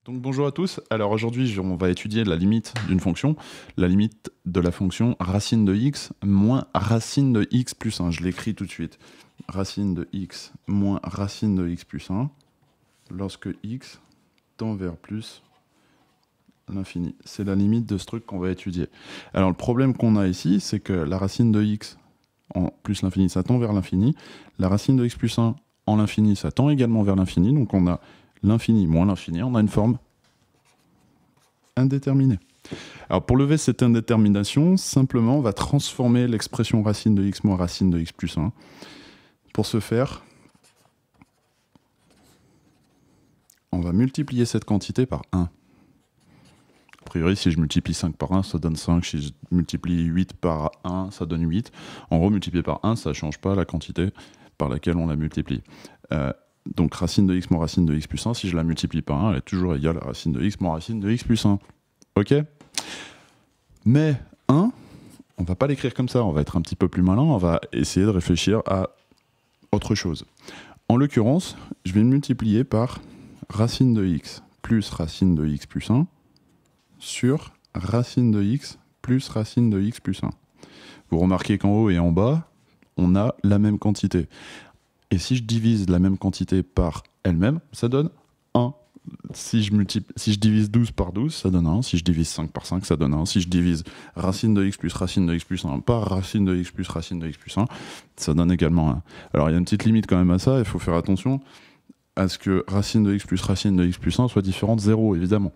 Donc bonjour à tous, alors aujourd'hui on va étudier la limite d'une fonction, la limite de la fonction racine de x moins racine de x plus 1, je l'écris tout de suite, racine de x moins racine de x plus 1, lorsque x tend vers plus l'infini. C'est la limite de ce truc qu'on va étudier. Alors le problème qu'on a ici, c'est que la racine de x en plus l'infini, ça tend vers l'infini, la racine de x plus 1 en l'infini, ça tend également vers l'infini, donc on a l'infini moins l'infini, on a une forme indéterminée. Alors pour lever cette indétermination, simplement on va transformer l'expression racine de x moins racine de x plus 1. Pour ce faire, on va multiplier cette quantité par 1. A priori, si je multiplie 5 par 1, ça donne 5. Si je multiplie 8 par 1, ça donne 8. En gros, multiplier par 1, ça ne change pas la quantité par laquelle on la multiplie. Donc racine de x moins racine de x plus 1, si je la multiplie par 1, elle est toujours égale à racine de x moins racine de x plus 1. Ok? Mais 1, on va pas l'écrire comme ça, on va être un petit peu plus malin, on va essayer de réfléchir à autre chose. En l'occurrence, je vais le multiplier par racine de x plus racine de x plus 1 sur racine de x plus racine de x plus 1. Vous remarquez qu'en haut et en bas, on a la même quantité. Et si je divise la même quantité par elle-même, ça donne 1. Si je divise 12 par 12, ça donne 1. Si je divise 5 par 5, ça donne 1. Si je divise racine de x plus 1 par racine de x plus racine de x plus 1, ça donne également 1. Alors il y a une petite limite quand même à ça, il faut faire attention à ce que racine de x plus racine de x plus 1 soit différente de 0, évidemment.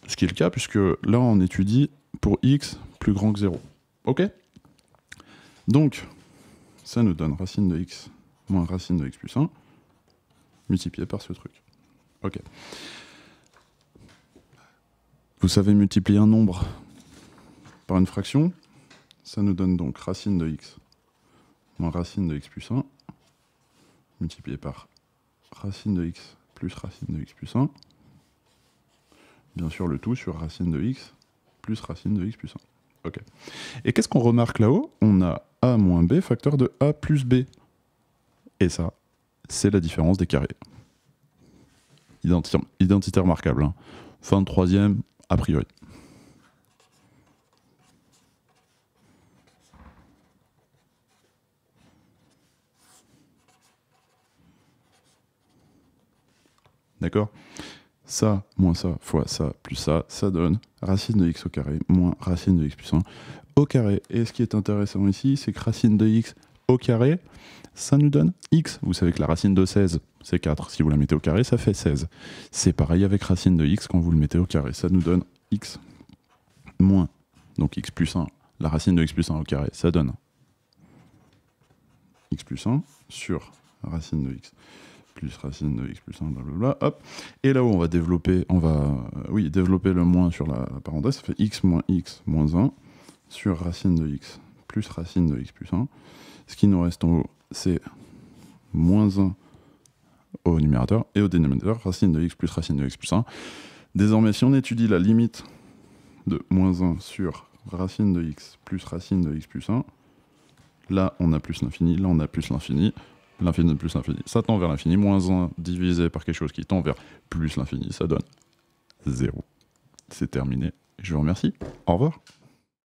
Ce qui est le cas, puisque là on étudie pour x plus grand que 0. Ok? Donc, ça nous donne racine de x moins racine de x plus 1 multiplié par ce truc. Ok. Vous savez multiplier un nombre par une fraction, ça nous donne donc racine de x moins racine de x plus 1 multiplié par racine de x plus racine de x plus 1, bien sûr le tout sur racine de x plus racine de x plus 1. Ok. Et qu'est-ce qu'on remarque là-haut? On a a moins b facteur de a plus b. Et ça, c'est la différence des carrés. Identité remarquable. Hein. Fin de troisième, a priori. D'accord? Ça, moins ça, fois ça, plus ça donne racine de x au carré, moins racine de x plus 1 au carré. Et ce qui est intéressant ici, c'est que racine de x au carré, ça nous donne x. Vous savez que la racine de 16, c'est 4. Si vous la mettez au carré, ça fait 16. C'est pareil avec racine de x quand vous le mettez au carré. Ça nous donne x moins, donc x plus 1. La racine de x plus 1 au carré, ça donne x plus 1 sur racine de x plus racine de x plus 1, blablabla, hop. Et là où on va développer, développer le moins sur la parenthèse, ça fait x moins 1 sur racine de x plus racine de x plus 1. Ce qui nous reste en haut, c'est moins 1 au numérateur et au dénominateur, racine de x plus racine de x plus 1. Désormais, si on étudie la limite de moins 1 sur racine de x plus racine de x plus 1, là on a plus l'infini, là on a plus l'infini. L'infini plus l'infini, ça tend vers l'infini. Moins 1 divisé par quelque chose qui tend vers plus l'infini, ça donne 0. C'est terminé. Je vous remercie. Au revoir.